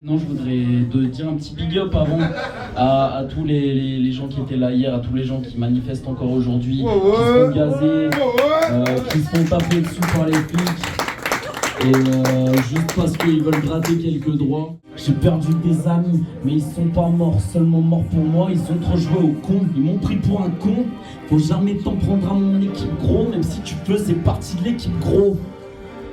Non, je voudrais dire un petit big up avant à tous les gens qui étaient là hier, à tous les gens qui manifestent encore aujourd'hui, qui se font gazer, qui se font taper dessus par les flics, et juste parce qu'ils veulent gratter quelques droits. J'ai perdu des amis, mais ils sont pas morts, seulement morts pour moi, ils ont trop joué au con, ils m'ont pris pour un con. Faut jamais t'en prendre à mon équipe gros, même si tu peux, c'est parti de l'équipe gros.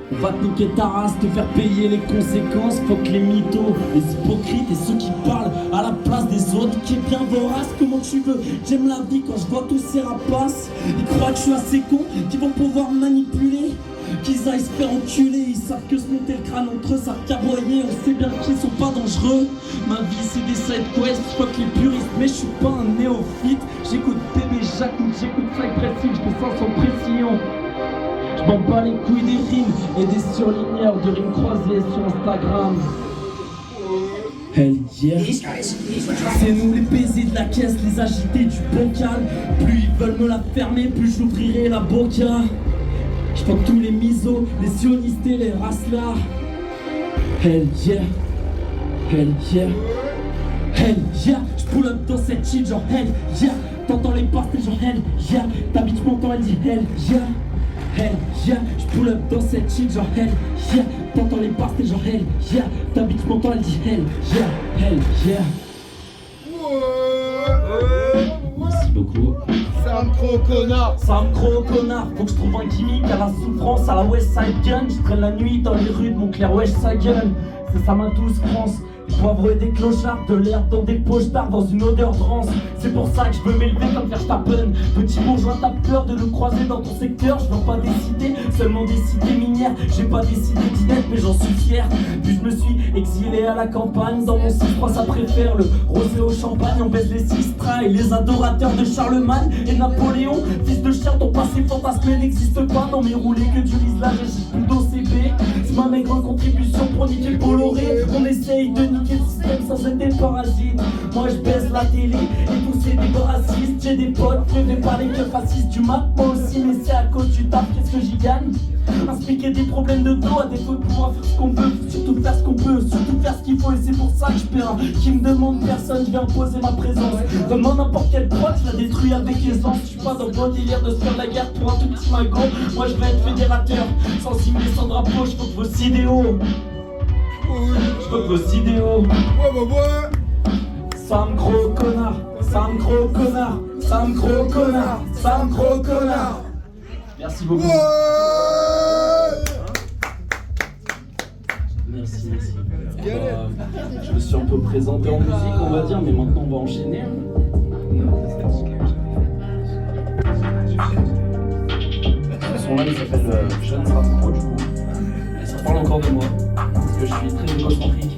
On va te niquer ta race, te faire payer les conséquences. Fuck les mythos, les hypocrites et ceux qui parlent à la place des autres. Qui est bien vorace, comment tu veux? J'aime la vie quand je vois tous ces rapaces. Ils croient que je suis assez con, qu'ils vont pouvoir manipuler, qu'ils aillent se faire enculer. Ils savent que se monter le crâne entre eux, ça caboyer. On sait bien qu'ils sont pas dangereux. Ma vie c'est des side quests, fuck les puristes, mais je suis pas un néophyte. J'écoute bébé Jacques, j'écoute Fly Pressing, je fais ça sans pression. Je m'en bats les couilles des rimes et des surligneurs de rimes croisées sur Instagram. Hell yeah. C'est nous les baisers de la caisse, les agités du bocal. Plus ils veulent me la fermer, plus j'ouvrirai la boca. Je fuck tous les misos, les sionistes et les raslas. Hell yeah. Hell yeah. Hell yeah. Je pull up dans cette shit genre hell yeah. T'entends les parties genre hell yeah. Ta bitch m'entend, elle dit hell yeah. Hell yeah, j'pull up dans cette shit genre hell yeah. T'entends les parties genre hell yeah. Ta bitch m'entend, elle dit hell yeah. Hell yeah. Merci beaucoup. Sam Croc connard. Sam Croc connard. Faut que je trouve un gimmick à la souffrance, à la West Side Gun. Je traîne la nuit dans les rues de Montclair, wesh sa gueule. C'est ça ma douce France. Poivre et des clochards, de l'air dans des poches d'art, dans une odeur de rance. C'est pour ça que je veux m'élever comme Verstappen. Petit bourgeois, t'as peur de le croiser dans ton secteur. Je veux pas décider, seulement des cités minières. J'ai pas décidé d'y être, mais j'en suis fier. Puis je me suis exilé à la campagne. Dans mon 6-3 ça préfère le rosé au champagne. On baisse les sistras et les adorateurs de Charlemagne et Napoléon. Fils de chien, ton passé fantasmé n'existe pas. Dans mes roulés que du rislage et j'ai plus d'OCB. C'est ma maigre contribution pour niquer le Bolloré. On essaye de niquer le système sans être des parasites. Moi je baisse la télé et tous c'est des racistes. J'ai des potes, je vais pas les keufs fascistes du mat. Moi aussi, mais c'est à cause du taf, qu'est-ce que j'y gagne? Expliquer des problèmes de dos à défaut de pouvoir faire ce qu'on veut. Surtout faire ce qu'on peut, surtout faire ce qu'il faut. Et c'est pour ça que je paie un qui me demande personne, je vais imposer ma présence. Comme dans n'importe quelle prod, je la détruis avec aisance. Je suis pas dans le bon délire de se faire la guerre pour un tout petit magot. Moi je vais être fédérateur, sensible et sans drapeau. Je faut que vos idéaux, je veux que vos idéaux. Sam Croc connard, Sam Croc connard, Sam Croc connard, Sam Croc connard. Merci beaucoup. Merci, merci. Je me suis un peu présenté en musique, on va dire, mais maintenant on va enchaîner. Ce son-là, il s'appelle Jeune Rap Pro, du coup. Et ça parle encore de moi, parce que je suis très égocentrique.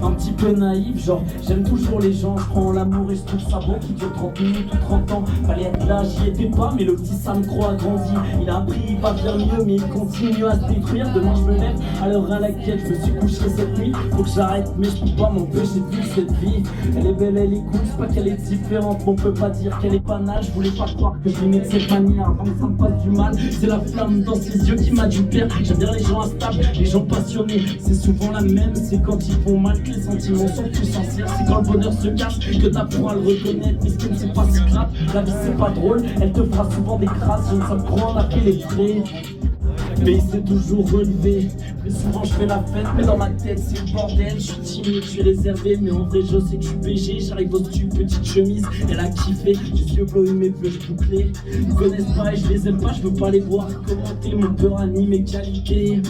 Un petit peu naïf, genre j'aime toujours les gens, je prends l'amour et je trouve ça bon qui dure 30 minutes ou 30 ans. Fallait être là, j'y étais pas, mais le petit Sam Croc a grandi. Il a appris, il va bien mieux, mais il continue à se détruire. Demain je me lève à l'heure à laquelle je me suis couché cette nuit. Faut que j'arrête, mais je peux pas m'empêcher de vivre cette vie. Elle est belle, elle est cool, c'est pas qu'elle est différente, mais on peut pas dire qu'elle est banale. Je voulais pas croire que je l'aimais de cette manière, avant que ça me fasse du mal. C'est la flamme dans ses yeux qui m'a dû perdre. J'aime bien les gens instables, les gens passionnés. C'est souvent la même, c'est quand ils font mal que les sentiments sont plus sincères. C'est quand le bonheur se cache que t'as pour à le reconnaître. Mais ce qui ne c'est pas si grave, la vie c'est pas drôle. Elle te fera souvent des crasses, je ne sais pas en a fait les frais. Mais il s'est toujours relevé. Mais souvent je fais la fête, mais dans ma tête c'est le bordel. Je suis timide, je suis réservé, mais en vrai je sais que je suis BG. J'arrive au dessus, petite chemise, elle a kiffé. Les yeux bleus et mes flèches bouclées. Ils connaissent pas et je les aime pas, je veux pas les voir commenter. Mon peur anime mes qualités.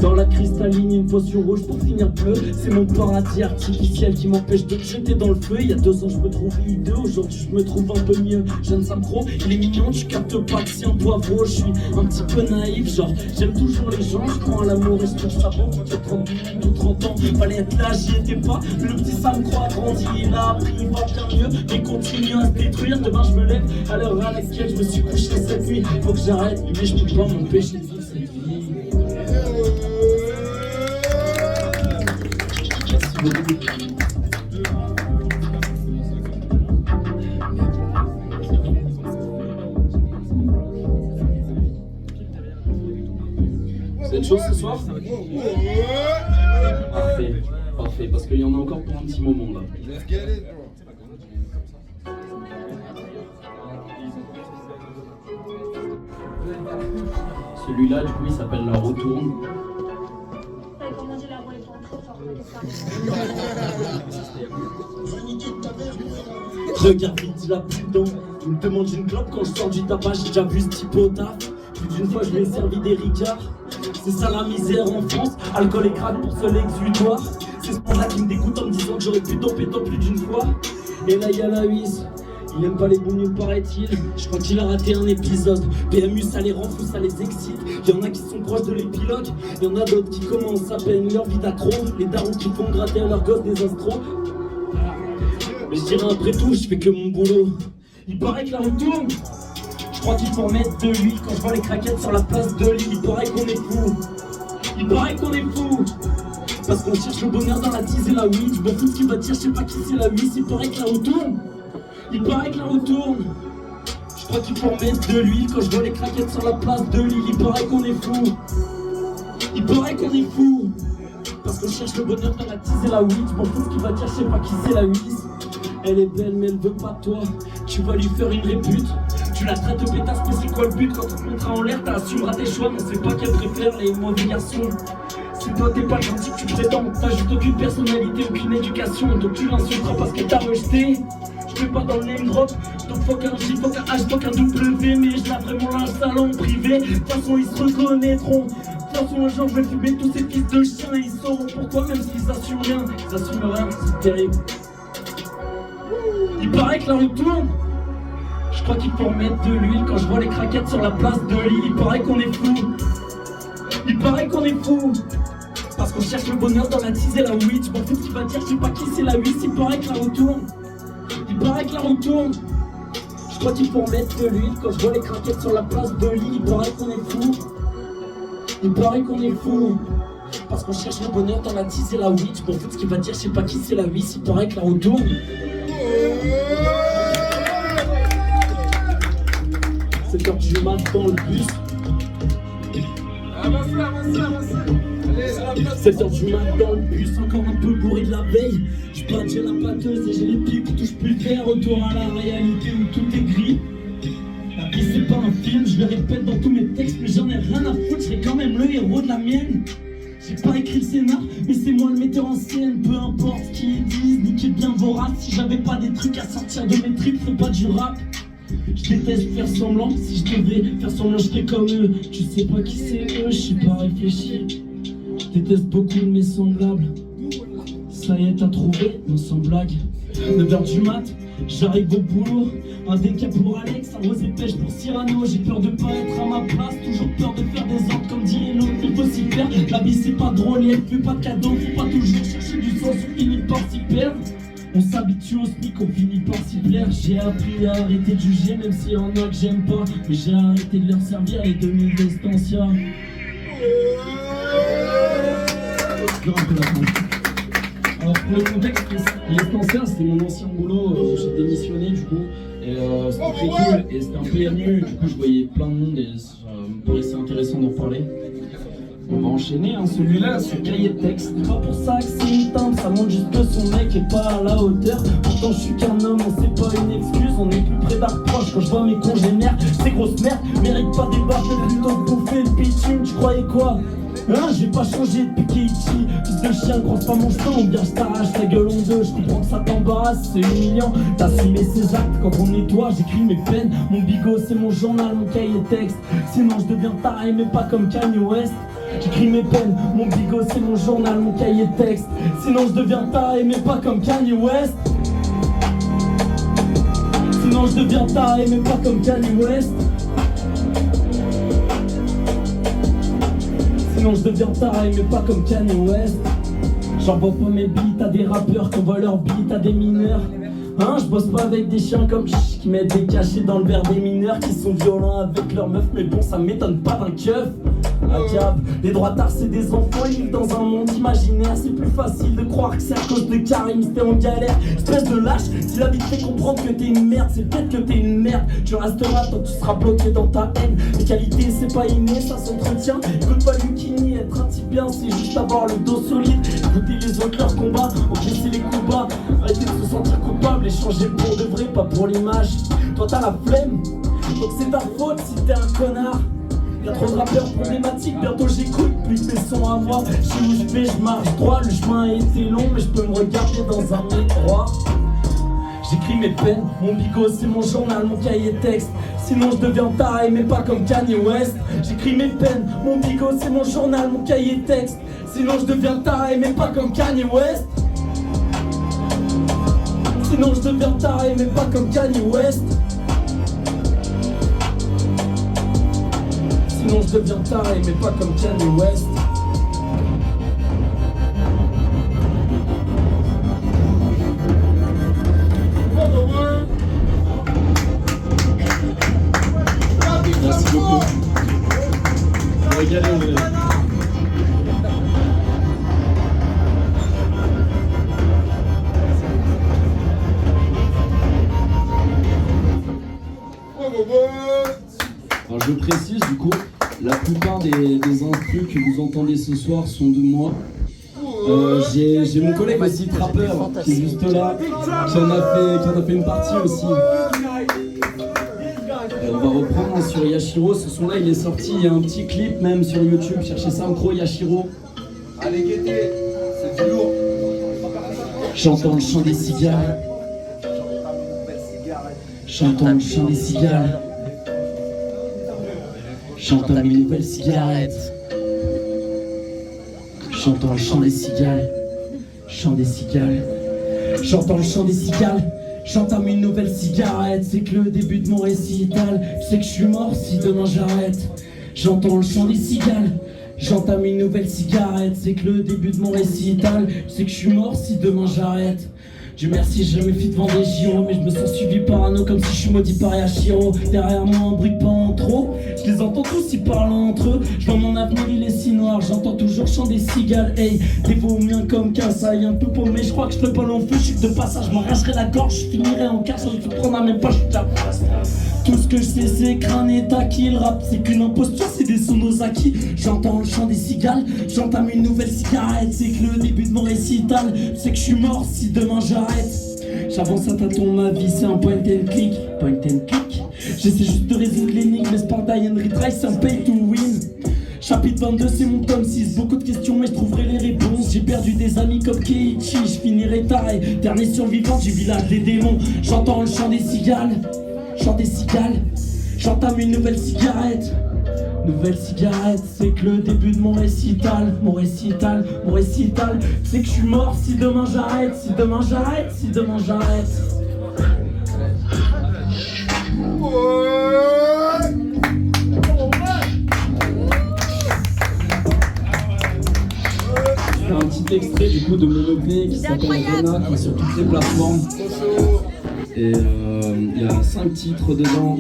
Dans la cristalline, une potion rouge pour finir bleu. C'est mon paradis artificiel qui m'empêche de me jeter dans le feu. Il y a 2 ans je me trouvais hideux, aujourd'hui je me trouve un peu mieux. Jeune Sam Croc, il est mignon, tu captes pas que c'est un poivreau. Je suis un petit peu naïf, genre j'aime toujours les gens. Je crois à l'amour et je trouve ça bon. J'ai 30 minutes ou 30 ans, fallait être là, j'y étais pas. Le petit Sam Croc a grandi, il a appris, il va bien mieux. Mais continue à se détruire, demain je me lève à l'heure à laquelle je me suis couché cette nuit. Faut que j'arrête, mais je peux pas m'empêcher de vivre cette vie. Vous êtes chaud ce soir? Parfait, parfait, parce qu'il y en a encore pour un petit moment là. Let's get it, bro. Celui-là, du coup, il s'appelle La Retourne. Regarde vite la putain, il me demande une clope quand je sors du tabac, j'ai déjà vu ce type au taf. Plus d'une fois je lui ai servi des ricards. C'est ça la misère en France, alcool et crack pour seul exutoire. C'est ce point-là qui me dégoûte en me disant que j'aurais pu doper tant plus d'une fois. Et là y'a la huisse, il aime pas les bons nuls paraît-il. Je crois qu'il a raté un épisode. PMU ça les rend fous, ça les excite. Y'en a qui sont proches de l'épilogue, y'en a d'autres qui commencent à peine leur vie d'accro. Les darons qui font gratter à leurs gosses des astros. Mais je dirais après tout, je fais que mon boulot. Il paraît que la retourne. Je crois qu'il faut en mettre de l'huile quand je vois les craquettes sur la place de Lille. Il paraît qu'on est fou. Il paraît qu'on est fou. Parce qu'on cherche le bonheur dans la tease et la weed. Je m'en fous de ce qu'il va dire, je sais pas qui c'est la huisse. Il paraît que la retourne. Il paraît que la retourne. Je crois qu'il faut en mettre de l'huile quand je vois les craquettes sur la place de Lille. Il paraît qu'on est fou. Il paraît qu'on est fou. Parce qu'on cherche le bonheur dans la tease et la weed. Je m'en fous de ce qu'il va dire, je sais pas qui c'est la huisse. Elle est belle mais elle veut pas de toi. Tu vas lui faire une répute. Tu la traites de pétasse mais c'est quoi le but? Quand on te montrera en l'air t'assumeras tes choix. Mais c'est toi qu'elle préfère les mauvais garçons. Si toi t'es pas gentil que tu prétends, t'as juste aucune personnalité, aucune éducation. Donc tu l'insulteras parce qu'elle t'a rejeté. Je fais pas dans le name drop. Donc fuck un J, fuck un H, fuck un W. Mais je lave vraiment linge sale en privé. De toute façon ils se reconnaîtront. De toute façon un jour je vais fumer tous ces fils de chiens. Et ils sauront pourquoi même s'ils assument rien. Ils assument rien, c'est terrible. Il paraît que la retourne. Je crois qu'il faut remettre de l'huile quand je vois les craquettes sur la place de Lille. Il paraît qu'on est fou. Il paraît qu'on est fou. Parce qu'on cherche le bonheur dans la tease et la weed. Je m'en fous de ce qu'il va dire, je sais pas qui c'est la huisse. Il paraît que la retourne. Il paraît que la retourne. Je crois qu'il faut remettre de l'huile quand je vois les craquettes sur la place de Lille. Il paraît qu'on est fou. Il paraît qu'on est fou. Parce qu'on cherche le bonheur dans la tease et la weed. Je m'en fous de ce qu'il va dire, je sais pas qui c'est la huisse. Il paraît que la retourne. 7h du mat dans le bus. 7h du mat dans le bus, encore un peu bourré de la veille. Je patte, j'ai la pâteuse et j'ai les pieds qui touchent plus le verre. Retour à la réalité où tout est gris. La vie c'est pas un film, je le répète dans tous mes textes. Mais j'en ai rien à foutre, je serai quand même le héros de la mienne. J'ai pas écrit le scénar, mais c'est moi le metteur en scène. Peu importe ce qu'ils disent, niquez bien vos raps. Si j'avais pas des trucs à sortir de mes tripes, je ferais pas du rap. Je déteste faire semblant, si je devais faire semblant je serais comme eux. Tu sais pas qui c'est eux, je suis pas réfléchi. Je déteste beaucoup de mes semblables. Ça y est t'as trouvé, non sans blague. 9h du mat, j'arrive au boulot. Un décap pour Alex, un rosé pêche pour Cyrano. J'ai peur de pas être à ma place, toujours peur de faire des ordres comme dirait l'autre. Il faut s'y faire, la vie c'est pas drôle et elle fait pas de cadeaux. Faut pas toujours chercher du sens, on finit par s'y perdre. On s'habitue au SMIC, on finit par s'y plaire. J'ai appris à arrêter de juger, même s'il y en a que j'aime pas. Mais j'ai arrêté de leur servir les 2000 d'Estancia. Alors pour le contexte, l'Estancia c'était mon ancien boulot, j'ai démissionné du coup. Et c'était très cool, et c'était un PMU, du coup je voyais plein de monde et ça me paraissait intéressant d'en parler. On va enchaîner, hein. Celui-là c'est cahier de texte. C'est pas pour ça que c'est une teinte, ça montre juste que son mec est pas à la hauteur. Pourtant je suis qu'un homme, c'est pas une excuse. On est plus près d'un reproche quand je vois mes congénères. Ces grosses merdes méritent pas des barres de plutôt que bouffer le bitume. Tu croyais quoi? Hein, j'ai pas changé depuis Keiichi. Fils de chien, croise pas mon sang, bien je t'arrache ta gueule en deux. Je comprends que ça t'embarrasse, c'est humiliant. T'as assumé ses actes quand on nettoie, j'écris mes peines. Mon bigot c'est mon journal, mon cahier texte. Sinon je deviens taré mais pas comme Kanye West. J'écris mes peines, mon bigot c'est mon journal, mon cahier texte. Sinon je deviens taré mais pas comme Kanye West. Sinon je deviens taré mais pas comme Kanye West. Sinon je deviens taré mais pas comme Kanye West. J'envoie pas mes beats à des rappeurs qui envoient leurs beats à des mineurs. Hein, je bosse pas avec des chiens comme qui mettent des cachets dans le verre des mineurs, qui sont violents avec leurs meufs, mais bon ça m'étonne pas d'un keuf. Un diable, les droitards c'est des enfants, ils vivent dans un monde imaginaire. C'est plus facile de croire que c'est à cause de Karim, c'était en galère. Espèce de lâche, si la vie te fait comprendre que t'es une merde, c'est peut-être que t'es une merde. Tu resteras tant que tu seras bloqué dans ta haine. Les qualités c'est pas inné, ça s'entretient. Écoute pas Lucini, être un type bien, c'est juste avoir le dos solide. Écouter les autres leur combat, encaisser les combats. Arrêter de se sentir coupable et changer pour de vrai, pas pour l'image. Toi t'as la flemme, donc c'est ta faute si t'es un connard. Y'a trop de rappeurs problématiques, bientôt j'écoute plus mes sons à moi. Je sais où je vais, je marche droit, le chemin a été long, mais je peux me regarder dans un miroir. J'écris mes peines, mon bigot c'est mon journal, mon cahier texte. Sinon je deviens taré mais pas comme Kanye West. J'écris mes peines, mon bigot c'est mon journal, mon cahier texte. Sinon je deviens taré mais pas comme Kanye West. Sinon je deviens taré mais pas comme Kanye West. Sinon je deviens taré mais pas comme Kanye West. Merci beaucoup. Je vais régaler, on est... Alors je précise du coup, la plupart des instrus que vous entendez ce soir sont de moi. J'ai mon collègue aussi trappeur qui est juste là, qui en a fait une partie aussi. On va reprendre sur Yashiro, ce son là il est sorti, il y a un petit clip même sur YouTube, cherchez Samcro Yashiro. Allez, guettez, c'est du lourd. J'entends le chant des cigales. J'entends le chant des cigales. J'entends mes nouvelles cigarettes. J'entends le chant des cigales. Chant des cigales. J'entends le chant des cigales. J'entame une nouvelle cigarette. C'est que le début de mon récital. Tu sais que je suis mort si demain j'arrête. J'entends le chant des cigales. J'entame une nouvelle cigarette. C'est que le début de mon récital. Tu sais que je suis mort si demain j'arrête. Dieu merci, j'ai jamais fait devant des gyros, mais je me sens suivi par un comme si je suis maudit par Yashiro. Derrière moi un bruit pas en trop, je les entends tous, ils parlent entre eux. Je vois mon avenir, il est si noir, j'entends toujours chant des cigales. Hey, des veaux miens comme Kassai, un peu paumé, je crois que je fais pas long feu, je suis de passage, je m'arracherai la gorge, je finirai en casse, je vais prendre à mes poches, tout ce que je sais c'est crâne et taki, le rap c'est qu'une imposture, c'est des Sonosaki. J'entends le chant des cigales, j'entame une nouvelle cigarette. C'est que le début de mon récital, c'est que je suis mort si demain j'arrête. J'avance à tâtons, ma vie c'est un point and click. Point and click. J'essaie juste de résoudre l'énigme, mais Sparta and retry c'est un pay to win. Chapitre 22 c'est mon tome 6, beaucoup de questions mais je trouverai les réponses. J'ai perdu des amis comme Keiichi, je finirai taré. Dernier survivant du village des démons. J'entends le chant des cigales. Chant des cigales, j'entame une nouvelle cigarette. Nouvelle cigarette, c'est que le début de mon récital. Mon récital, mon récital, c'est que je suis mort si demain j'arrête. Si demain j'arrête, si demain j'arrête. C'est un petit extrait du coup de mon EP qui s'appelle Rena, qui est sur toutes les plateformes. Et il y a 5 titres dedans.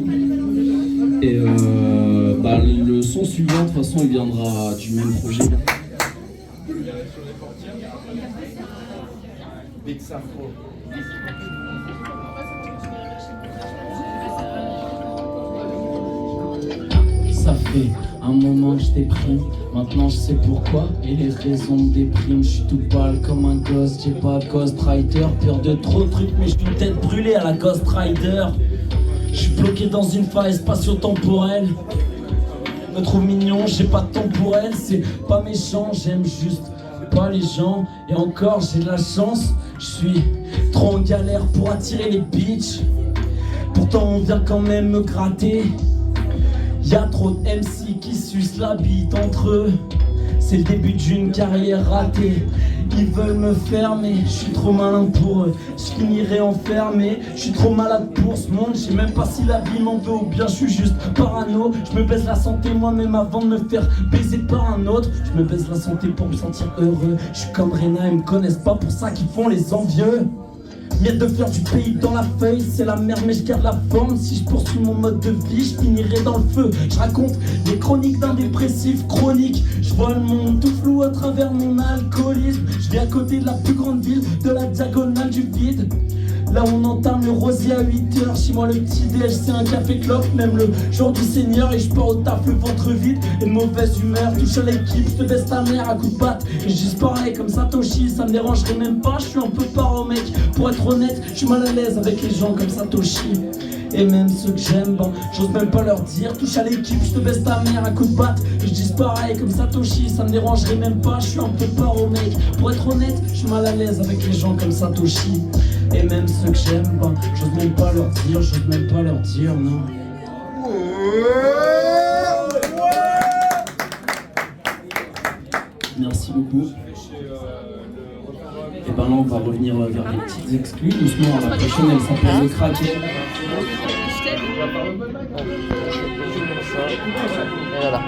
Et le son suivant, de toute façon, il viendra du même projet. Big Samcro. Ça fait un moment que je déprime, maintenant je sais pourquoi et les raisons me dépriment. Je suis tout pâle comme un ghost, j'ai pas Ghost Rider. Peur de trop de trucs mais je suis une tête brûlée à la Ghost Rider. Je suis bloqué dans une faille spatio-temporelle. Me trouve mignon, j'ai pas de temps pour elle. C'est pas méchant, j'aime juste pas les gens. Et encore j'ai de la chance, je suis trop en galère pour attirer les bitches. Pourtant on vient quand même me gratter. Y'a trop de MC qui sucent la bite entre eux. C'est le début d'une carrière ratée. Ils veulent me fermer, je suis trop malin pour eux. Je finirai enfermé, je suis trop malade pour ce monde. Je sais même pas si la vie m'en veut ou bien je suis juste parano. Je me baise la santé moi-même avant de me faire baiser par un autre. Je me baise la santé pour me sentir heureux. Je suis comme Rena, ils me connaissent pas pour ça qu'ils font les envieux. Miette de fleurs du pays dans la feuille, c'est la merde mais je garde la forme. Si je poursuis mon mode de vie, je finirai dans le feu. Je raconte des chroniques d'un dépressif chronique. Je vois le monde tout flou à travers mon alcoolisme. Je vis à côté de la plus grande ville, de la diagonale du vide. Là on entame le rosier à 8h. Chez moi le petit déj c'est un café clope. Même le jour du Seigneur et je pars au taf le ventre vide et de mauvaise humeur. Touche à l'équipe, je te baisse ta mère à coups de batte. Et je dis pareil comme Satoshi, ça me dérangerait même pas. Je suis un peu paro mec, pour être honnête, je suis mal à l'aise avec les gens comme Satoshi. Et même ceux que j'aime, bon, j'ose même pas leur dire. Touche à l'équipe, je te baisse ta mère à coups de batte. Et je dis pareil comme Satoshi, ça me dérangerait même pas. Je suis un peu paro mec, pour être honnête, je suis mal à l'aise avec les gens comme Satoshi. Et même ceux que j'aime, bon, j'ose même pas leur dire, j'ose même pas leur dire, non. Merci beaucoup. Et ben là on va revenir vers les petites exclus doucement. La prochaine elle s'appelle le Kraken. Et voilà.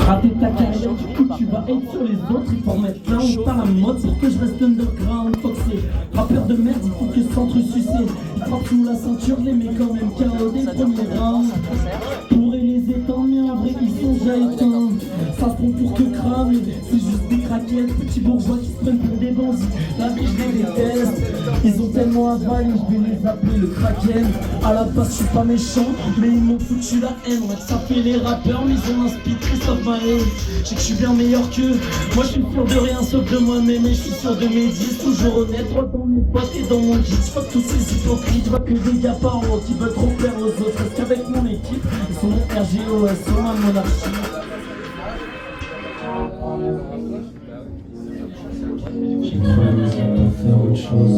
Rater ta carrière, du coup tu vas être sur les autres. Il faut remettre là on part la mode pour que je reste underground. Faut que c'est rappeur de merde, il faut que s'entresucer. Ils frappent sous la ceinture, les mecs quand même KO des premiers rounds. Pourrait les éteindre, mais en vrai ils sont déjà éteints. Ça se prend pour te cramer, c'est juste des craquettes. Petits bourgeois qui se prennent pour des bandits. La vie je les déteste, ils ont tellement avalé, je vais les appeler le Kraken. À la base je suis pas méchant, mais ils m'ont foutu la haine. Ouais ça fait les rappeurs, mais ils ont inspiré Christophe Maé. Je sais que je suis bien meilleur qu'eux. Moi je suis sûr de rien sauf de moi-même. Et je suis sûr de mes 10, toujours honnête. Droit dans mes potes et dans mon guide. Je vois que tous ces hypocrites, je vois que des gars par an qui veulent trop plaire aux autres. Parce qu'avec mon équipe, ils sont mon RGOS, sont ma monarchie. J'aime trop la musique pour faire autre chose.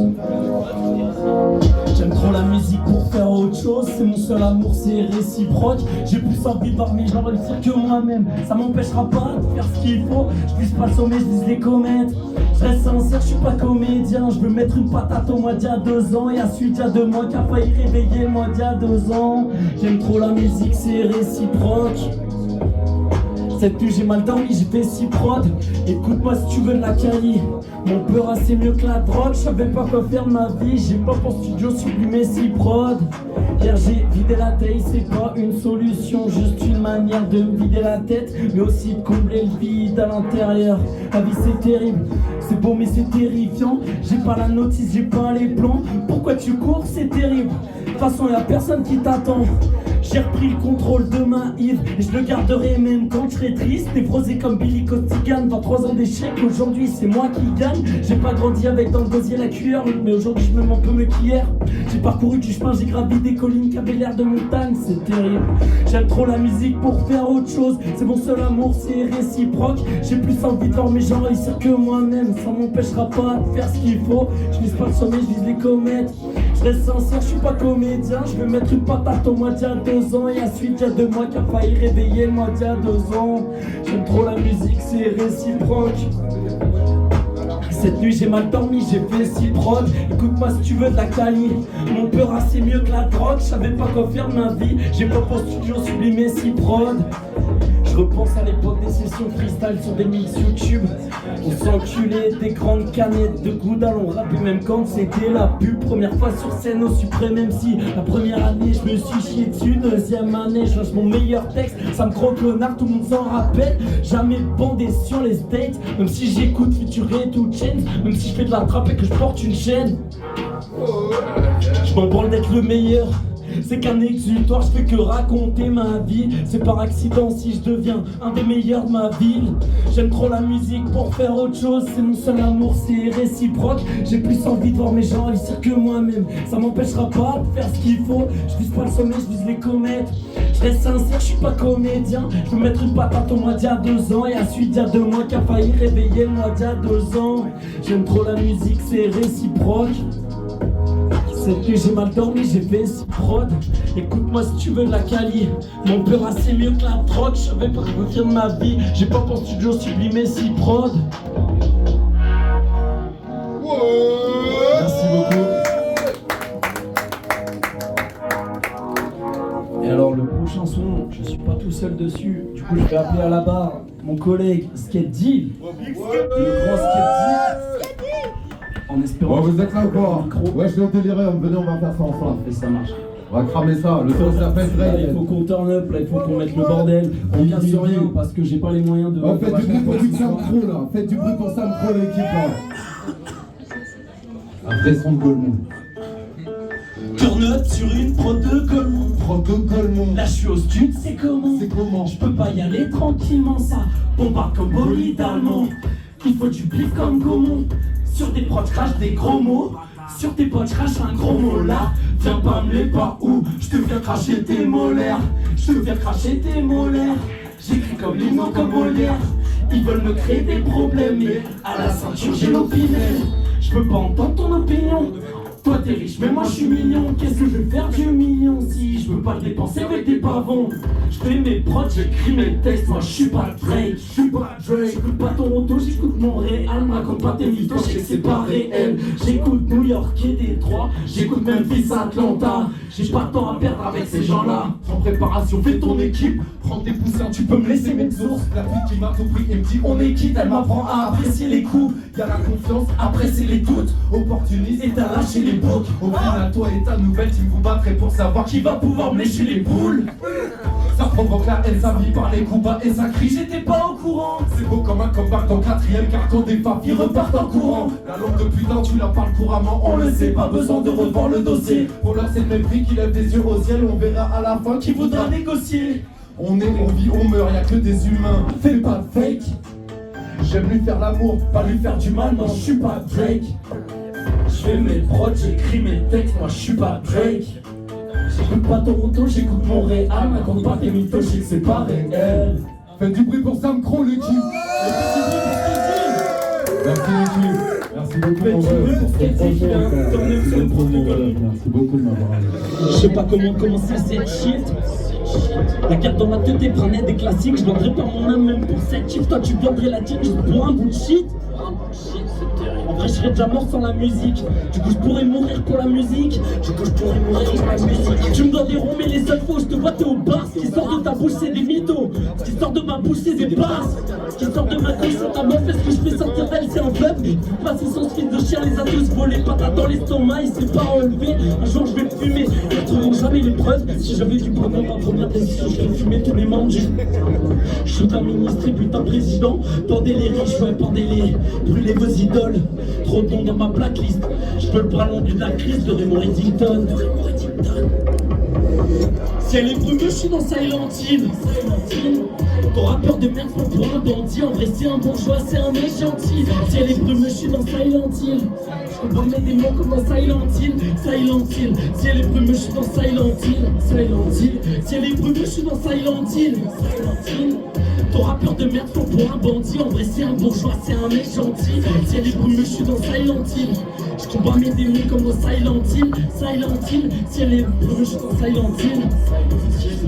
J'aime trop la musique pour faire autre chose. C'est mon seul amour, c'est réciproque. J'ai plus envie de voir mes gens réussir que moi-même. Ça m'empêchera pas de faire ce qu'il faut. Je vise pas le sommet, je vise les comètes. Je reste sincère, je suis pas comédien. Je veux mettre une patate au mois d'il y a 2 ans. Et à suite il y a 2 mois qui a failli réveiller le mois d'il y a 2 ans. J'aime trop la musique, c'est réciproque. Cette nuit j'ai mal dormi, j'ai fait 6 prod. Écoute-moi si tu veux de la quali. Mon peur c'est mieux que la drogue. Je savais pas quoi faire de ma vie. J'ai pas pour studio sublimer 6 prod. Hier j'ai vidé la taille, c'est pas une solution. Juste une manière de me vider la tête. Mais aussi de combler le vide à l'intérieur. La vie c'est terrible, c'est beau mais c'est terrifiant. J'ai pas la notice, j'ai pas les plans. Pourquoi tu cours, c'est terrible. De toute façon y'a personne qui t'attend. J'ai repris le contrôle de ma île et je le garderai même quand je serai triste. Névrosé comme Billy Costigan, 23 ans d'échec, aujourd'hui c'est moi qui gagne. J'ai pas grandi avec dans le gosier la cuillère, mais aujourd'hui je me mens un peu mieux qu'hier. J'ai parcouru du chemin, j'ai gravi des collines qui avaient l'air de montagne, c'est terrible. J'aime trop la musique pour faire autre chose, c'est mon seul amour, c'est réciproque. J'ai plus envie de voir mes gens réussir que moi-même, ça m'empêchera pas de faire ce qu'il faut. Je vise pas le sommet, je vise les comètes. Je reste sincère, je suis pas comédien. Je vais mettre une patate au mois d'il y a 2 ans. Et à suite il y a 2 mois qui a failli réveiller le mois d'il y a 2 ans. J'aime trop la musique, c'est réciproque. Cette nuit j'ai mal dormi, j'ai fait 6 prod. Écoute-moi si tu veux de la quali. Mon peur c'est mieux que la drogue. Je savais pas quoi faire de ma vie. J'ai pas pour studio sublimer 6 prod. Je repense à l'époque des sessions freestyle sur des mix YouTube. On s'enculait des grandes canettes de Goudal. On rappait même quand c'était la pub. Première fois sur scène au Suprême MC. La première année je me suis chié dessus. Deuxième année je lâche mon meilleur texte. Ça me croque l'honneur, tout le monde s'en rappelle. Jamais bandé sur les States. Même si j'écoute Future et Two Chainz. Même si je fais de la trappe et que je porte une chaîne. Je m'en branle d'être le meilleur. C'est qu'un exutoire, je fais que raconter ma vie. C'est par accident si je deviens un des meilleurs de ma ville. J'aime trop la musique pour faire autre chose. C'est mon seul amour, c'est réciproque. J'ai plus envie de voir mes gens réussir que moi-même. Ça m'empêchera pas de faire ce qu'il faut. Je vise pas le sommet, je vise les comètes. Je reste sincère, je suis pas comédien. Je veux mettre une patate au mois d'il y a 2 ans. Et à suite il y a 2 mois qui a failli réveiller le mois d'il y a 2 ans. J'aime trop la musique, c'est réciproque. Cette nuit j'ai mal dormi, j'ai fait 6 prod. Écoute-moi si tu veux de la quali. Mon peur c'est mieux que la drogue. Je savais pas quoi faire de ma vie. J'ai pas pour studio sublimer 6 prod. Merci beaucoup. Et alors le prochain son, je suis pas tout seul dessus. Du coup je vais appeler à la barre mon collègue Skate Deal. Le grand Skate Deal. En espérant. Bon, vous êtes là ou quoi? Micro. Ouais, je vais au délire, venez, on va faire ça ensemble. Et ça marche. On va cramer ça, le son s'appelle Là, Dre. il faut qu'on turn up, là, il faut qu'on mette le bordel. On casse rien parce que j'ai pas les moyens de. Faites du bruit pour Sam Crow là, faites du bruit pour Sam Crow l'équipe là. Un vrai son de Golemont. Turn up sur une prod de Golemont. Protocole mon. Là je suis au stud, c'est comment? C'est comment? Je peux pas y aller tranquillement, ça bombarde comme bolide allemand. Il faut du bif comme Gaumont. Sur tes proches crache des gros mots. Sur tes potes crache un gros mot là. Viens pas me les pas où. Je te viens cracher tes molaires. Je te viens cracher tes molaires. J'écris comme Lino, comme Molière. Ils veulent me créer des problèmes, mais à la ceinture j'ai l'opinel. Je peux pas entendre ton opinion. Toi t'es riche mais moi je suis mignon. Qu'est-ce que je vais faire du million si je peux pas le dépenser avec des pavons? Je fais mes prods, j'écris mes textes. Moi je suis pas Drake, je suis pas Drake. J'écoute pas Toronto, j'écoute Montréal. Me raconte pas tes mythos, je sais que c'est pas réel. J'écoute New York et Détroit. J'écoute Memphis, Atlanta. J'ai pas de temps à perdre avec ces gens-là. En préparation, fais ton équipe. Prends tes poussins, tu peux me laisser mes sources. La fille qui m'a tout pris et me dit on est quitte. Elle m'apprend à apprécier les coups. Y'a la confiance, après c'est les doutes. Opportuniste et t'as lâché les boucs. Au final, toi et ta nouvelle team vous battrez pour savoir qui va pouvoir me lécher les boules. Ça provoque la haine, ça vit par les coups bas et ça crie. J'étais pas au courant. C'est beau comme un comeback dans 4ème carton des papes, repartent en courant. La langue de putain, tu la parles couramment. On le sait, pas besoin de revoir le dossier. Pour l'heure, c'est le même prix qui lève des yeux au ciel. On verra à la fin qui voudra négocier. On est, on vit, on meurt, y'a que des humains. Fais pas de fake. J'aime lui faire l'amour, pas lui faire du mal. Non, je suis pas Drake. Je fais mes prods, j'écris mes textes. Moi, je suis pas Drake. J'écoute pas Toronto, j'écoute Montréal. Raconte pas tes mythos, je sais que c'est pas réel. Faites du bruit pour Sam Crow l'équipe. Merci l'équipe. Merci beaucoup mon frère. Merci beaucoup de m'avoir allé. Je sais pas comment commencer cette shit. La carte dans la tête est prenait des classiques. Je vendrais pas mon âme même pour cette chiffre. Toi tu vendrais la tienne juste pour un bout de shit. En vrai je serais déjà mort sans la musique. Du coup je pourrais mourir pour la musique. Du coup je pourrais mourir pour la musique. Tu me dois des ronds mais les seuls faux. Je te vois t'es au bar. Ce qui sort de ta bouche c'est des mythos. Ce qui sort de ma bouche c'est des basses. Ce qui sort de ma bouche c'est ta meuf. Est-ce que je fais sortir d'elle c'est un fleuve. Passer sans fils de chien les a tous volés. Patate dans l'estomac il s'est pas enlevé. Un jour je vais le fumer. Ils trouveront jamais les preuves. Si j'avais dû prendre ma première décision je vais fumer tous les membres du. Je suis un ministre et putain président. Pendez les riches, ouais pendez-les. Brûlez vos idoles. Trop de noms dans ma blacklist. Je peux le bras long d'une actrice de Raymond Reddington. Si elle est brumeux, je suis dans Silent Hill. Ton rappeur de merde prend pour un bandit. En vrai c'est un bourgeois, c'est un mec gentil. Si elle est brumeux, je suis dans Silent Hill. Je comprends mettre des mots comme dans Silent Hill. Silent Hill. Si elle est brumeux, je suis dans Silent Hill. Silent Hill. Si elle est brumeux, je suis dans Silent Hill. Silent Hill. Ton rappeur de merde prend pour un bandit. En vrai c'est un bourgeois, c'est un mec gentil. Si elle est brumeux, je suis dans Silent Hill. Je combats mes démons comme dans Silent Hill. Silent Hill. Si elle est brumeux, je suis dans Silent Hill.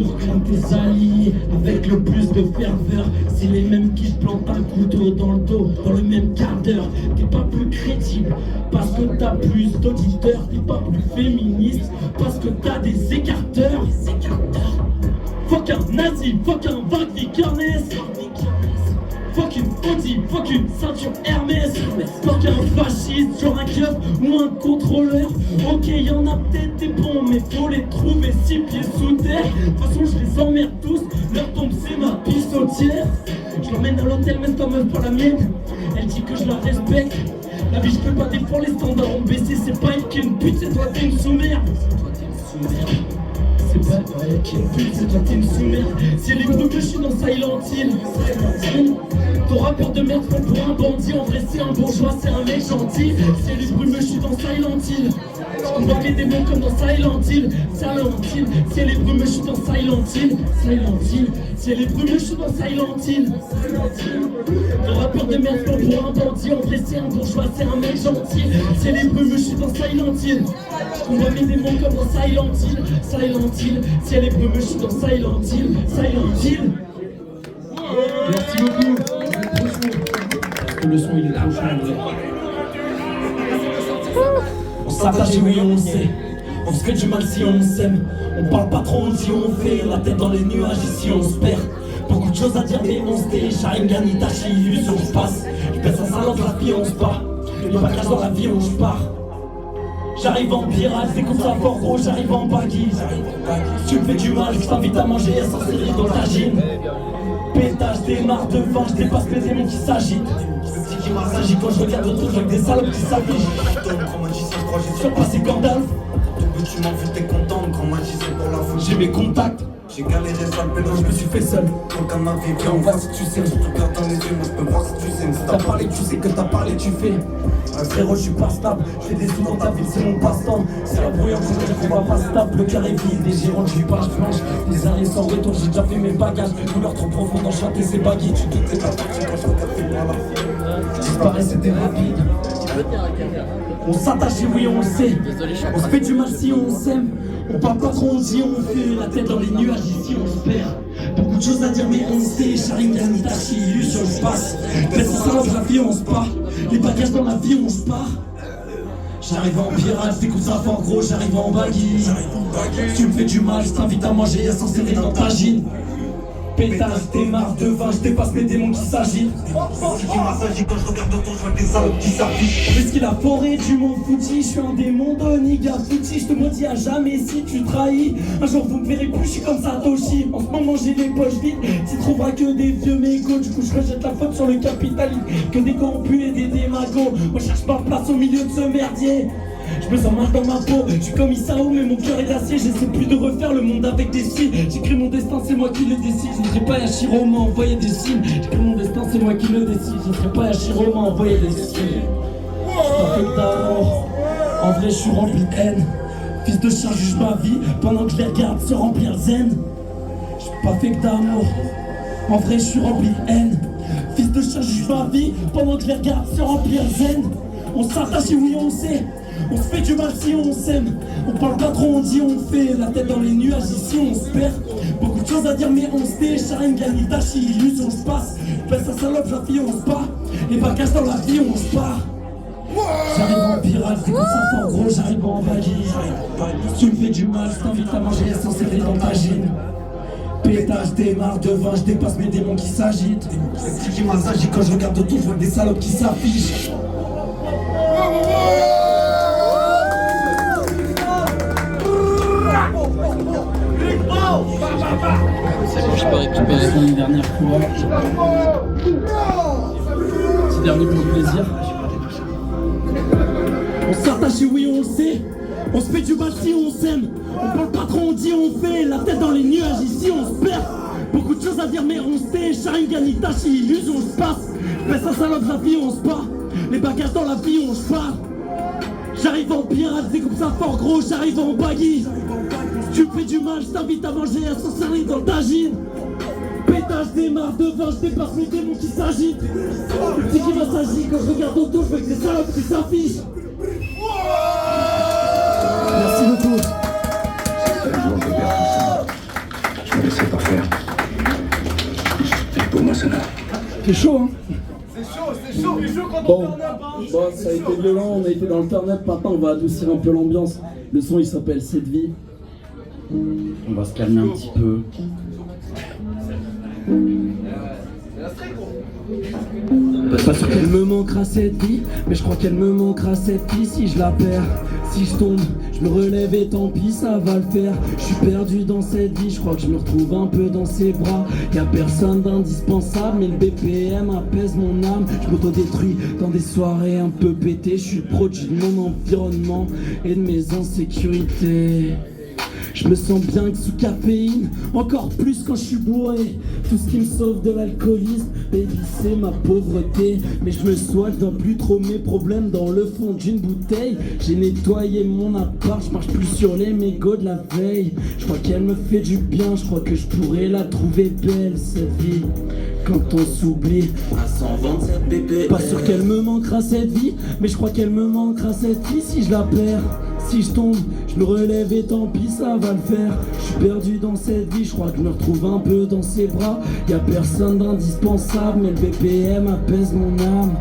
Pour craindre tes alliés avec le plus de ferveur. C'est les mêmes qui te plantent un couteau dans le dos dans le même quart d'heure. T'es pas plus crédible parce que t'as plus d'auditeurs. T'es pas plus féministe parce que t'as des écarteurs. Fuck un nazi, fuck un vague Vicarnès. Fuck une Audi, fuck une ceinture Hermès. Fuck un fasciste, genre un keuf ou un contrôleur. Ok, y'en a peut-être des bons, mais faut les trouver 6 pieds sous terre. De toute façon, je les emmerde tous, leur tombe c'est ma pistotière. Je l'emmène à l'hôtel, même ta meuf pas la mienne. Elle dit que je la respecte. La vie, je peux pas défendre les standards ont baissé. C'est pas elle qui est une pute, c'est toi t'es une sous-merde. C'est pas elle qui est une pute, c'est toi t'es une sous-merde. Si elle est brûlée, je suis dans Silent Hill. Ton rappeur de merde prend pour un bandit. En vrai c'est un bourgeois, c'est un mec gentil. Si elle est brûlée, je suis dans Silent Hill. Je combats mes démons comme dans Silent Hill. Silent Hill. Si elle est brûlée, je suis dans Silent Hill. Silent Hill. Si elle est brûlée, je suis dans Silent Hill. Ton rappeur de merde prend pour un bandit. En vrai c'est un bourgeois, c'est un mec gentil. Si elle est brûlée, je suis dans Silent Hill. Je combats mes démons comme dans Silent Hill. Silent Hill. Si elle est brûlée, je suis dans Silent Hill. Silent Hill. Merci beaucoup. Le son il est trop chaud en vrai. On s'attache et oui on le sait. On se fait du mal si on s'aime. On parle pas trop, on dit on fait. La tête dans les nuages ici on se perd. Beaucoup de choses à dire mais on se tait. Sharingan, Itachi, illusion je passe. Je baisse un silence, la vie on se bat. Les bagages dans la vie où je pars. J'arrive en pirate, c'est comme ça fort gros, j'arrive en baggy. Tu me fais du mal, je t'invite à manger sans série dans ta gym. Pétage, démarre devant, je dépasse les démons qui s'agitent. Le petit qui m'assagit quand je regarde autour, avec des salopes qui s'affichent. Sur le passé Gandalf. Tu m'en fais, t'es content, grand magicien pour la foule. J'ai mes contacts, J'ai galéré, sale pédo, je me suis fait seul. Tant qu'à ma vie, viens, on va si tu sais. Surtout regarde dans les yeux, moi je peux voir si tu sais. T'as parlé, tu sais que t'as parlé, tu fais. Frérot, je suis pas stable, je fais des sous dans ta ville, c'est mon passe-temps. C'est la brouillon, je veux dire qu'on va pas stable. Le carré vide, des gérants, je suis page blanche. Des années sans retour, j'ai déjà fait mes bagages. Couleur trop profonde, enchanté, c'est baggy. Tu doutes, c'est pas parti quand je regarde tes bras là. Disparaît, c'était rapide. On s'attache et oui, on le sait. On se fait du mal si on s'aime. On parle pas trop, on dit, on fait la tête dans les nuages, ici on se perd. Beaucoup de choses à dire, mais on sait. Sharingan, Itachi, illusion, je passe. Fais ça, salope, la vie, on se part. Les bagages dans la vie, on se part. J'arrive en pirate, j'écoute ça fort gros, j'arrive en baggy. Tu me fais du mal, je t'invite à manger, y'a sans serrer dans ta gine. Pétage, démarre devant, je dépasse mes démons qui s'agitent. C'est qui m'assagit quand je regarde autour, je vois des salopes qui s'affichent. Puisqu'il la forêt du mont Fuji, je suis un démon de Niga Fuji. Je te maudis à jamais si tu trahis. Un jour vous me verrez plus, je suis comme Satoshi. En ce moment j'ai les poches vides, tu trouveras que des vieux mégots. Du coup je rejette la faute sur le capitalisme, que des corrompus et des démagos. Moi je cherche pas place au milieu de ce merdier. Je me sens mal dans ma peau, je suis comme Isao mais mon cœur est d'acier. J'essaie plus de refaire le monde avec des signes. J'écris mon destin, c'est moi qui le décide. Je ne serai pas Yashiro, m'a envoyé des signes. J'écris mon destin, c'est moi qui le décide. Je ne serai pas Yashiro, m'a envoyé des signes. Je suis pas fait d'amour, en vrai je suis rempli de haine. Fils de chat juge ma vie, pendant que je les regarde se remplir zen. Je suis pas fait que d'amour, en vrai je suis rempli de haine. Fils de chat juge ma vie, pendant que je les regarde se remplir zen. On s'attache et oui on sait. On se fait du mal si on s'aime. On parle pas trop, on dit on fait. La tête dans les nuages, ici on se perd. Beaucoup de choses à dire mais on se tait. Sharingan, Itachi, illusion, on se passe. Pèse sa salope, la fille on se bat. Les bagages dans la vie on se part. J'arrive en pirate, c'est comme ça fort gros, j'arrive en baggy. Si tu me fais du mal, je t'invite à manger sans serrer dans ta gine. Pétage, démarre devant, je dépasse mes démons qui s'agitent. C'est qui m'assagit quand je regarde autour, je vois des salopes qui s'affichent. C'est bon, je peux récupérer ça une dernière fois. Petit dernier pour le plaisir. On s'attache et oui on le sait. On se fait du mal si on s'aime. On parle pas trop, on dit on fait. La tête dans les nuages, ici on se perd. Beaucoup de choses à dire mais on se tait. Sharingan, Itachi, illusion, on se passe. Fais sa salope, la vie on se bat. Les bagages dans la vie on se part. J'arrive en pirate, c'est comme ça fort gros, j'arrive en baggy. Tu me fais du mal, je t'invite à manger un sauce dans ta gine. Pétage, démarre devant, je dépasse mes démons qui s'agitent. Le petit qui m'assagit quand je regarde autour, je vois que des salopes qui s'affichent. Merci beaucoup. Un jour, je vais faire tout ça. Je me laissais pas faire. Et pour moi, ça n'a. C'est chaud, hein? C'est chaud quand Bon, ça a été violent, on a été dans le turn-up, maintenant on va adoucir un peu l'ambiance. Le son il s'appelle Cette vie. On va se calmer un petit peu. Pas sûr qu'elle me manquera cette vie, mais je crois qu'elle me manquera cette vie si je la perds. Si je tombe, je me relève et tant pis, ça va le faire. Je suis perdu dans cette vie, je crois que je me retrouve un peu dans ses bras. Y'a personne d'indispensable, mais le BPM apaise mon âme. Je m'autodétruis dans des soirées un peu pétées. Je suis le produit de mon environnement et de mes insécurités. Je me sens bien que sous caféine, encore plus quand je suis bourré. Tout ce qui me sauve de l'alcoolisme, baby c'est ma pauvreté. Mais je me soigne dans plus trop mes problèmes dans le fond d'une bouteille. J'ai nettoyé mon appart, je marche plus sur les mégots de la veille. Je crois qu'elle me fait du bien, je crois que je pourrais la trouver belle cette vie. Quand on s'oublie à 127 bébés. Pas sûr qu'elle me manquera cette vie, mais je crois qu'elle me manquera cette vie si je la perds. Si je tombe, je me relève et tant pis, ça va le faire. Je suis perdu dans cette vie, je crois que je me retrouve un peu dans ses bras. Y'a personne d'indispensable, mais le BPM apaise mon âme.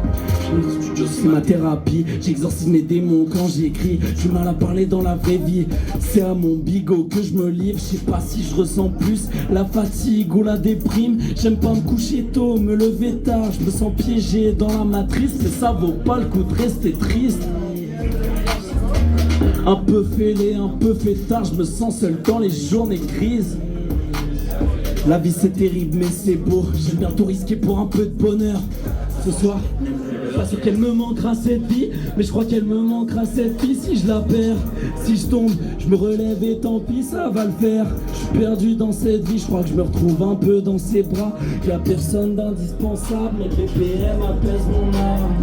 C'est ma thérapie, j'exorcise mes démons quand j'écris. J'ai mal à parler dans la vraie vie, c'est à mon bigot que je me livre. Je sais pas si je ressens plus la fatigue ou la déprime. J'aime pas me coucher tôt, me lever tard. Je me sens piégé dans la matrice, mais ça vaut pas le coup de rester triste. Un peu fêlé, un peu fêtard, je me sens seul dans les journées grises. La vie c'est terrible mais c'est beau, j'ai bien tout risqué pour un peu de bonheur. Ce soir, pas sûr qu'elle me manquera cette vie, mais je crois qu'elle me manquera cette vie si je la perds. Si je tombe, je me relève et tant pis, ça va le faire. Je suis perdu dans cette vie, je crois que je me retrouve un peu dans ses bras. Y'a personne d'indispensable, mais BPM apaise mon âme.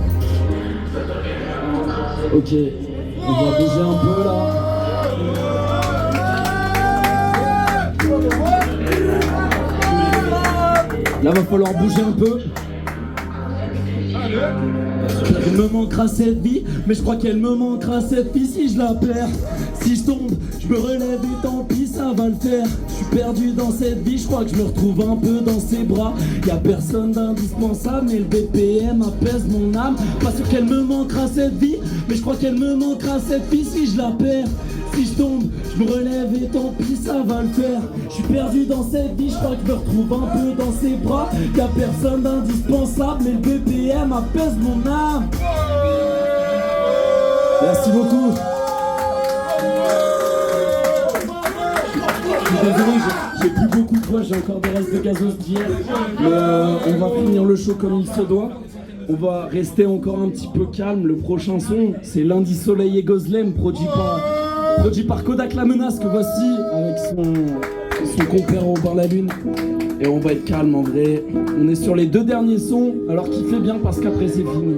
Ok, on va bouger un peu là. Là va falloir bouger un peu. Elle me manquera cette vie, mais je crois qu'elle me manquera cette vie si je la perds. Si je tombe, je me relève et tant pis, ça va le faire. Je suis perdu dans cette vie, je crois que je me retrouve un peu dans ses bras. Y'a personne d'indispensable, mais le BPM apaise mon âme. Pas sûr qu'elle me manquera cette vie, mais je crois qu'elle me manquera cette vie si je la perds. Si je tombe, je me relève et tant pis, ça va le faire. Je suis perdu dans cette vie, je crois que je me retrouve un peu dans ses bras. Y'a personne d'indispensable, mais le BPM apaise mon âme. Merci beaucoup. Je suis désolé, j'ai plus beaucoup de voix, j'ai encore des restes de gazos d'hier. Mais on va finir le show comme il se doit. On va rester encore un petit peu calme. Le prochain son, c'est Lundi Soleil et Gozlem, produit par Kodak La Menace, que voici avec son compère au bar La Lune. Et on va être calme en vrai. On est sur les 2 derniers sons, alors kiffez bien parce qu'après c'est fini.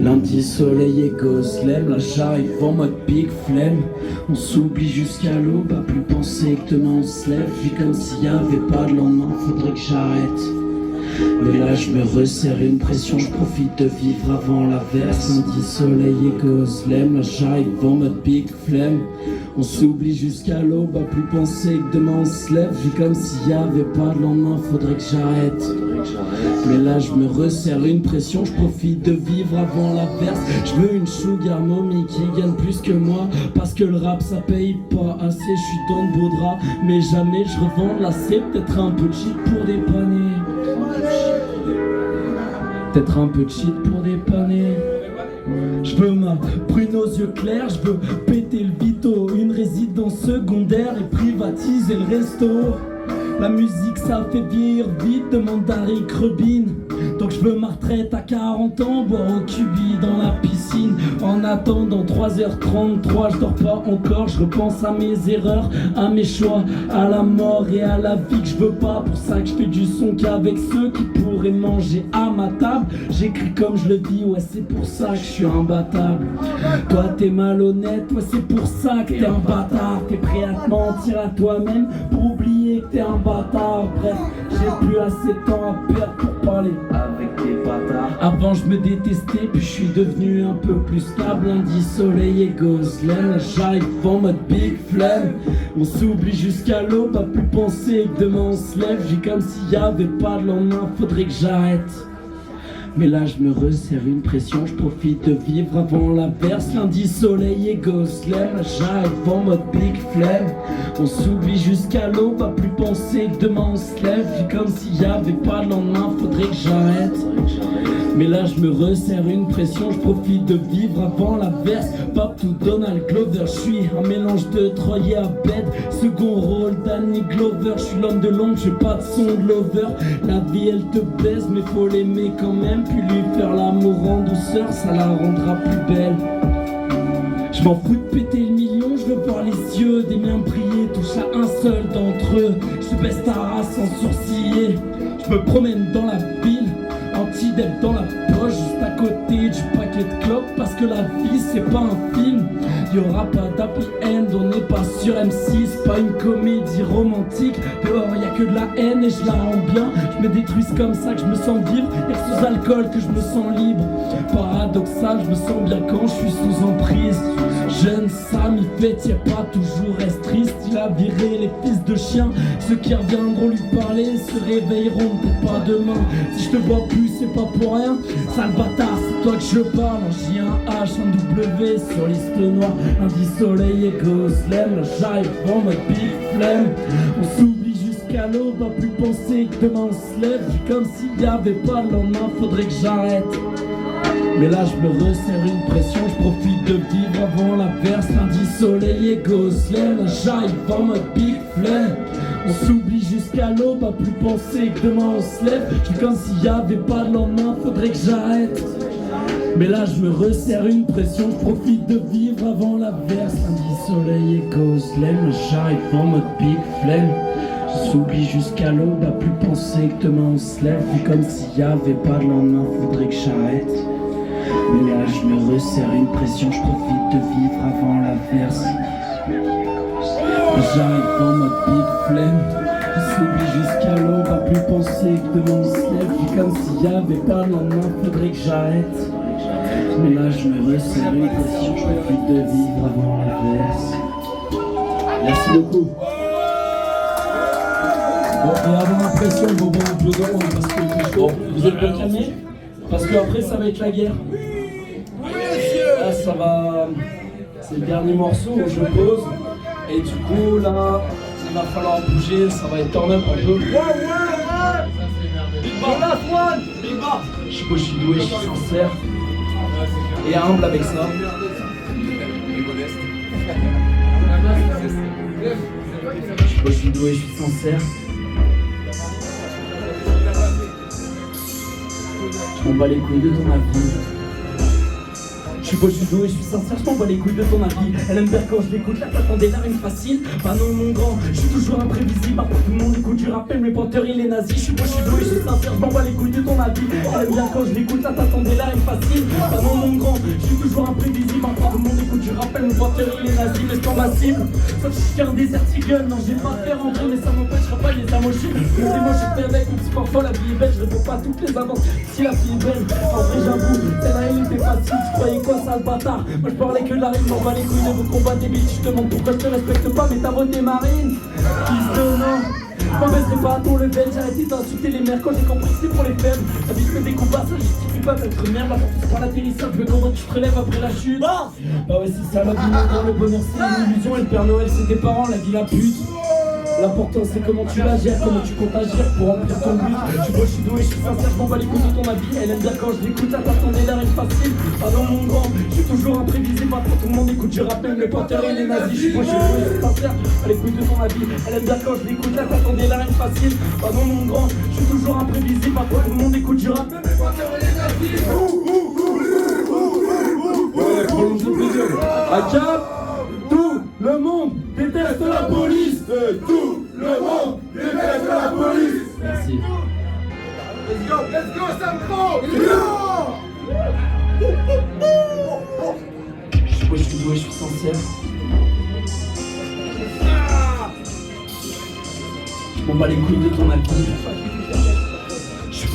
Lundi soleil et Gozlem, là j'arrive en mode big flemme. On s'oublie jusqu'à l'aube, pas plus penser que demain on se lève. Vis comme s'il y avait pas de lendemain, faudrait que j'arrête. Mais là je me resserre une pression, je profite de vivre avant l'averse. Lundi soleil et Gozlem, là j'arrive en mode big flemme. On s'oublie jusqu'à l'aube, pas plus penser que demain on se lève. Vis comme s'il y avait pas de lendemain, faudrait que j'arrête. Mais là je me resserre une pression, je profite de vivre avant l'averse. Je veux une sugar mommy qui gagne plus que moi, parce que le rap ça paye pas assez. Je suis dans de beaux draps, mais jamais je revends la c'est peut-être un peu cheap pour dépanner. Peut-être un peu cheap pour dépanner. Je veux ma brune aux yeux clairs, je veux péter le vito, une résidence secondaire et privatiser le resto. La musique ça fait vieillir vite, demande à Rick Rubin. Donc je veux ma retraite à 40 ans, boire au cubi dans la piscine. En attendant 3h33, je dors pas encore, je repense à mes erreurs, à mes choix, à la mort et à la vie que je veux pas. Pour ça que je fais du son qu'avec ceux qui pourraient manger à ma table. J'écris comme je le dis, ouais c'est pour ça que je suis imbattable. Toi t'es malhonnête, ouais c'est pour ça que t'es un bâtard. T'es prêt à te mentir à toi-même pour oublier que t'es un bâtard. Bref, j'ai plus assez de temps à perdre pour parler avec des bâtards. Avant je me détestais, puis je suis devenu un peu plus stable. Lundi soleil et Gozlem, j'arrive en mode big flemme. On s'oublie jusqu'à l'aube, pas plus penser que demain on se lève. J'ai comme s'il y avait pas de lendemain, faudrait que j'arrête. Mais là je me resserre une pression, je profite de vivre avant l'averse. Lundi soleil et Gozlem, j'arrive en mode big flemme. On s'oublie jusqu'à l'aube, pas plus penser que demain on se lève. Vis comme s'il y avait pas de lendemain, faudrait que j'arrête. Mais là je me resserre une pression, je profite de vivre avant l'averse. Pop to Donald Glover, je suis un mélange de Troy et Abed. Second rôle Danny Glover, je suis l'homme de l'ombre, j'ai pas de son de lover. La vie elle te baise mais faut l'aimer quand même. Puis lui faire l'amour en douceur, ça la rendra plus belle. Je m'en fous de péter le million, je veux voir les yeux des miens briller. Touche à un seul d'entre eux, je baisse ta race sans sourciller. Je me promène dans la ville, anti-dep dans la poche, juste à côté du paquet de clopes. Parce que la vie c'est pas un film, y'aura pas d'happy end, on n'est pas sur M6, pas une comédie romantique. Dehors y'a que de la haine et je la rends bien. Je me détruis comme ça que je me sens vivre, y'a que sous alcool que je me sens libre. Paradoxal, je me sens bien quand je suis sous emprise. Jeune Sam, il fait, y'a pas toujours reste triste. Il a viré les fils de chiens, ceux qui reviendront lui parler se réveilleront peut-être pas demain. Si je te vois plus c'est pas pour rien, sale bâtard c'est toi que je parle. Un J, un H, un W sur liste noire. Lundi soleil et Gozlem, là j'arrive en mode big flemme. On s'oublie jusqu'à l'aube, pas plus penser que demain on se lève. Vis comme s'il y avait pas le lendemain, faudrait que j'arrête. Mais là je me resserre une pression, je profite de vivre avant l'averse. Lundi soleil et Gosselin, j'arrive en mode big flemme. On s'oublie jusqu'à l'aube, pas plus penser que demain on se lève. Je suis comme s'il y avait pas de lendemain, faudrait que j'arrête. Mais là je me resserre une pression, je profite de vivre avant l'averse. Lundi soleil et Gosselin, j'arrive en mode big flemme. On s'oublie jusqu'à l'aube, pas plus penser que demain on se lève. C'est comme s'il y avait pas de lendemain, faudrait que j'arrête. Mais là je me resserre une pression, je profite de vivre avant l'averse. J'arrive en mode big flemme. On s'oublie jusqu'à l'aube, pas plus penser que demain on se lève. C'est comme s'il y avait pas de lendemain, faudrait que j'arrête. Mais là je me resserre une pression, je profite de vivre avant l'averse. Merci beaucoup. Bon, et avant l'impression, vos bons applaudissements parce que bon, vous êtes bien calmés. Parce qu'après ça va être la guerre. Là ça va. C'est le dernier morceau où je pose. Et du coup là, il va falloir bouger, ça va être turn up un peu. Je sais pas, je suis doué, je suis sincère. Et humble avec ça. Je sais pas, je suis doué, je suis sincère. Je m'en bats les couilles de ton avis. Je suis beau, je suis doué, je suis sincère, je m'en bats les couilles de ton avis. Elle aime bien quand je l'écoute, là t'attends des larmes faciles. Pas non mon grand, je suis toujours imprévisible. Après tout le monde écoute du rap, même les panteurs il est nazi. Je suis beau, je suis doué, je suis sincère, je m'en bats les couilles de ton avis. Elle aime bien quand je l'écoute, là t'attends des larmes faciles. Pas non mon grand, je suis toujours imprévisible. Après tout le monde écoute du rap, même les panteurs il est nazi. Mais c'est ma cible, sauf si je suis un désert tigre. Non j'ai pas à faire entrer, mais ça m'empêchera pas les amocher. Mais c'est moi je fais avec, même si parfois la vie est belle. Je réponds pas à toutes les avances, si la fille est belle. En vrai j'avoue, celle-là elle était facile. Tu croyais quoi sale bâtard? Moi je parlais que de la rime, m'en bats les couilles de vos combats débiles. Je te demande pourquoi je te respecte pas, mais t'as voté marine. Fils de non, je m'en baisserai pas à ton level. J'ai arrêté d'insulter les mères quand j'ai compris que c'est pour les faibles. La vie je fais des combats, ça justifie pas d'être merde. La porte c'est pas l'atterrissage, je veux comment tu te relèves après la chute. Bah ouais c'est ça la vie, dans le bonheur c'est une illusion. Et le Père Noël c'est tes parents, la vie la pute. L'important c'est comment tu la gères, comment tu comptes agir pour remplir ton but. Je vois, je suis doué, je suis sincère, je m'en bats les couilles de ton avis. Elle aime bien quand je l'écoute, là t'attendais l'air facile. Pas dans mon grand, je suis toujours imprévisible. Pas tout le monde écoute, je rappelle les porteurs et les nazis. Je suis doué, je suis sincère, à l'écoute de ton avis. Elle aime bien quand je l'écoute, là t'attendais l'air facile. Pas dans mon grand, je suis toujours imprévisible. Pas tout le monde écoute, je rappelle les porteurs et les nazis. Ouais, prolonge le plaisir. À Cap, tout le monde déteste la police. Tout le monde déteste la police. Merci. Let's go, Samco! Je suis doué, je suis sincère. Je m'en bats les couilles de ton avis.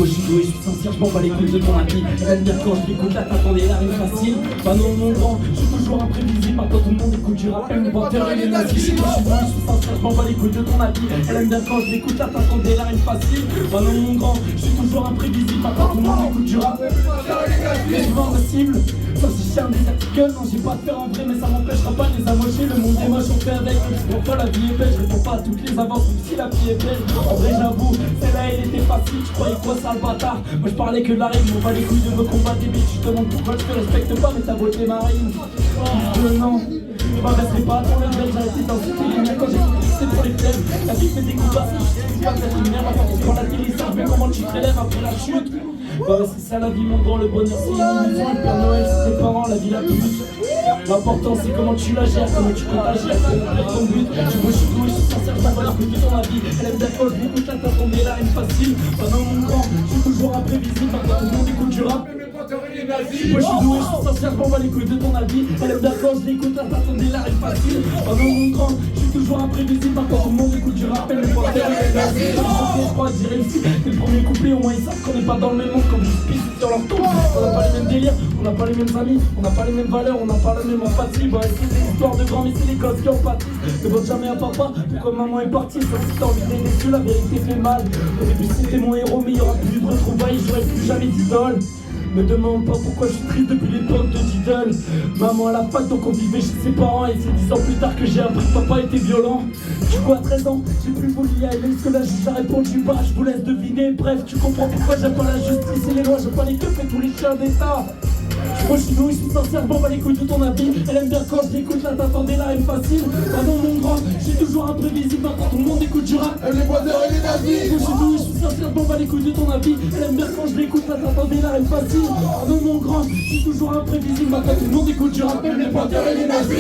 Je suis doué, je suis sincère, je m'en bats les couilles de ton avis. Elle aime bien quand je l'écoute, là t'attendais la rime facile. Pas non mon grand, je suis toujours imprévisible. Pas tout le monde écoute du rap, même les panteurs et les nazis. Je suis doué, je suis sincère, je m'en bats les couilles de ton avis. Elle aime bien quand je l'écoute, là t'attendais la rime facile. Pas non mon grand, je suis toujours imprévisible. Pas tout le monde écoute du rap, mais je vends ma cible. Sauf si je suis un des articles, non j'ai pas de faire en vrai, mais ça m'empêchera pas de les amocher. Le monde est moche, on fait avec, même si parfois la vie est belle. Je réponds pas à toutes les avances, même si la vie est belle. En vrai j'avoue, celle-là elle était facile, tu croyais quoi sale bâtard? Moi je parlais que de la rime, on va les couilles de vos combats débiles. Je te demande pourquoi je te respecte pas, mais t'as voté marine. Non, je m'abaisserai pas à ton level, j'ai arrêté d'insulter les miens quand j'ai compris que c'est pour les flemmes. La vie fait des combats, ça justifie pas d'être une merde. La porte prend l'atterrissage, mais comment tu te relèves après la chute? Bah ouais c'est ça la vie mon grand, le bonheur c'est une illusion. Le Père Noël c'est tes parents, la vie la pute. L'important c'est comment tu la gères, comment tu comptes agir pour remplir ton but. Je vois, je suis doué, je suis sincère, je m'en bats les couilles de ton avis. Elle aime bien quand je l'écoute, là t'as tombé la rime facile. Pas dans mon grand, je suis toujours imprévisible. Maintenant tout le monde écoute du rap. Moi je suis doué, je suis sincère, je m'en bats les couilles de ton avis. Elle aime bien quand je l'écoute, là t'attendais la rime facile. Pas dans mon grand, je suis toujours imprévisible. Maintenant tout le monde écoute du rap. Elle me voit faire les nazis. Je crois que j'ai réussi. C'est le premier couplet, au moins ils savent qu'on n'est pas dans le même monde. Comme je pisse sur leur tombe. On n'a pas les mêmes délires, on n'a pas les mêmes amis, on n'a pas les mêmes valeurs, on n'a pas la même empathie. Bah c'est des histoires de grands, mais c'est les gosses qui en pâtissent. Ne vote jamais à papa, pourquoi maman est partie? Sauf si t'as envie d'aider dessus, la vérité fait mal. Au début c'était mon héros, mais il y aura plus de retrouvailles, j'aurai plus jamais d'idole. Me demande pas pourquoi je suis triste depuis l'époque de Diddle. Maman à la fac donc on vivait chez ses parents. Et c'est 10 ans plus tard que j'ai appris que papa était violent. Du coup à 13 ans j'ai plus voulu y aller. Ce que la juge a répondu bah je vous laisse deviner. Bref tu comprends pourquoi j'aime pas la justice et les lois. J'aime pas les keufs et tous les chiens d'État. Moi je suis doué, je suis sincère, bon bah les couilles de ton avis. Elle aime bien quand je l'écoute, là t'attendais la haine facile. Pardon mon grand, je suis toujours imprévisible. Maintenant tout le monde écoute du rap. Elle est boiteurs et les nazis. Moi je suis doué, je suis sincère, bon bah les couilles de ton avis. Elle aime bien quand je l'écoute, là t'attendais la haine facile. Pardon mon grand, je suis toujours imprévisible. Maintenant tout le monde écoute du rap. Elle est boiteurs et les nazis.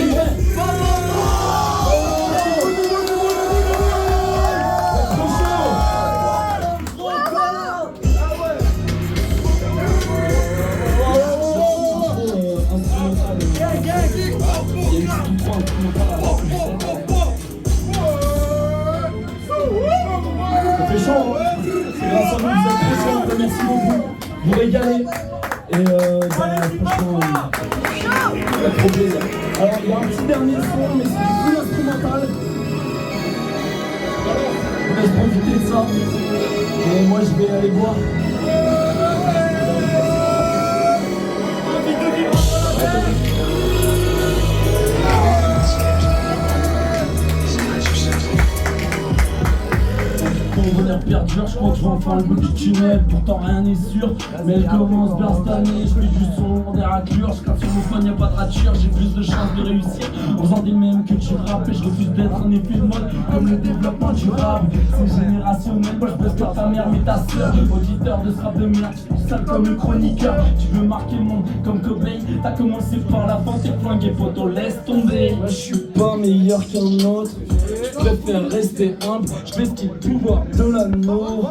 C'est grâce à vous, vous êtes très chouette, merci beaucoup, vous régalez. Et franchement, ça fait trop plaisir. Alors il y a un petit dernier son, mais c'est du full instrumental. On va se profiter de ça. Et moi je vais aller boire. Mon bonheur perdure, je crois que je vois enfin le bout du tunnel. Pourtant rien n'est sûr, mais elle commence bien cette année. Je fais du son, des raclures, je crache sur mon phone, y'a pas de rature. J'ai plus de chances de réussir en faisant des mêmes que tu rappes. Et je refuse d'être un effet de mode comme le développement du rap. C'est générationnel, moi je baisse pas ta mère mais ta soeur. Auditeur de ce rap de merde, tu sale comme le chroniqueur. Tu veux marquer le monde comme Cobain. T'as commencé par la vente et flingué photo, laisse tomber. Moi je suis pas meilleur qu'un autre, je préfère rester humble. Je fais ce qu'il est pouvoir de l'anneau.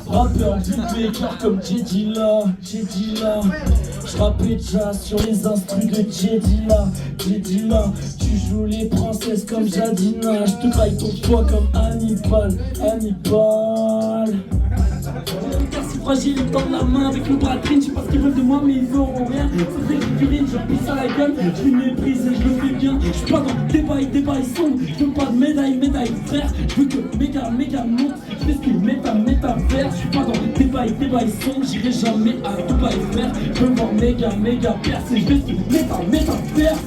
Rappeur du cœur comme Jedila. Je rappais déjà sur les instrus de Jedila. Tu joues les princesses comme Jadina. Je te graille ton poids comme Hannibal. Si fragile, ils tendent la main avec le bras de je sais pas ce qu'ils veulent de moi mais ils feront rien. C'est des figurines, je leur pisse à la gueule. Je les méprise et je le fais bien. Je suis pas dans le débat ils sont. Je veux pas de médaille frère. Je veux que méga monte. Je fais ce qu'ils mettent à faire. Je suis pas dans le débat ils sont. J'irai jamais à Dubaï faire. Je veux voir méga percer. Je fais ce qu'ils mettent à faire.